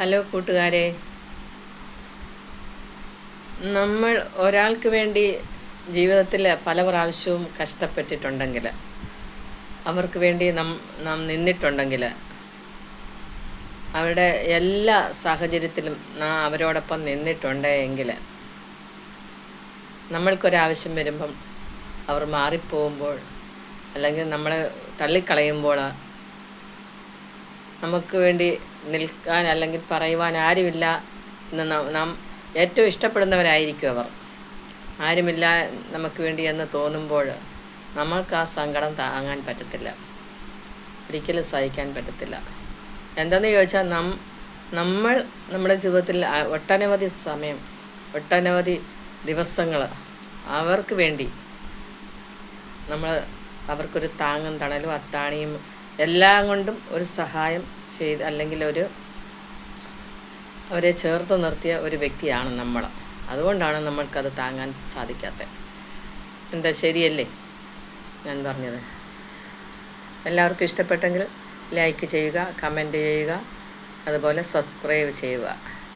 Hello കൂട്ടുകാരെ, നമ്മൾ ഒരാൾക്ക് വേണ്ടി ജീവിതത്തിൽ പല പ്രാവശ്യവും കഷ്ടപ്പെട്ടിട്ടുണ്ടെങ്കിൽ, അവർക്ക് വേണ്ടി നാം നിന്നിട്ടുണ്ടെങ്കിൽ, അവരുടെ എല്ലാ സാഹചര്യത്തിലും നാം അവരോടൊപ്പം നിന്നിട്ടുണ്ടെങ്കിൽ, നമ്മൾക്കൊരാവശ്യം വരുമ്പം അവർ മാറിപ്പോകുമ്പോൾ അല്ലെങ്കിൽ നമ്മളെ തള്ളിക്കളയുമ്പോൾ നമുക്ക് വേണ്ടി നിൽക്കാൻ അല്ലെങ്കിൽ പറയുവാൻ ആരുമില്ല എന്ന് നാം ഏറ്റവും ഇഷ്ടപ്പെടുന്നവരായിരിക്കും അവർ. ആരുമില്ല നമുക്ക് വേണ്ടി എന്ന് തോന്നുമ്പോൾ നമ്മൾക്ക് ആ സങ്കടം താങ്ങാൻ പറ്റത്തില്ല, ഒരിക്കലും സഹിക്കാൻ പറ്റത്തില്ല. എന്താണെന്ന് ചോദിച്ചാൽ നമ്മൾ നമ്മുടെ ജീവിതത്തിൽ ഒട്ടനവധി സമയം, ഒട്ടനവധി ദിവസങ്ങൾ അവർക്ക് വേണ്ടി നമ്മൾ അവർക്കൊരു താങ്ങും തണലും അത്താണിയും എല്ലാം കൊണ്ടും ഒരു സഹായം ചെയ്ത് അല്ലെങ്കിൽ അവരെ ചേർത്ത് നിർത്തിയ ഒരു വ്യക്തിയാണ് നമ്മൾ. അതുകൊണ്ടാണ് നമ്മൾക്കത് താങ്ങാൻ സാധിക്കാത്തത്. എന്താ, ശരിയല്ലേ ഞാൻ പറഞ്ഞത്? എല്ലാവർക്കും ഇഷ്ടപ്പെട്ടെങ്കിൽ ലൈക്ക് ചെയ്യുക, കമൻറ്റ് ചെയ്യുക, അതുപോലെ സബ്സ്ക്രൈബ് ചെയ്യുക.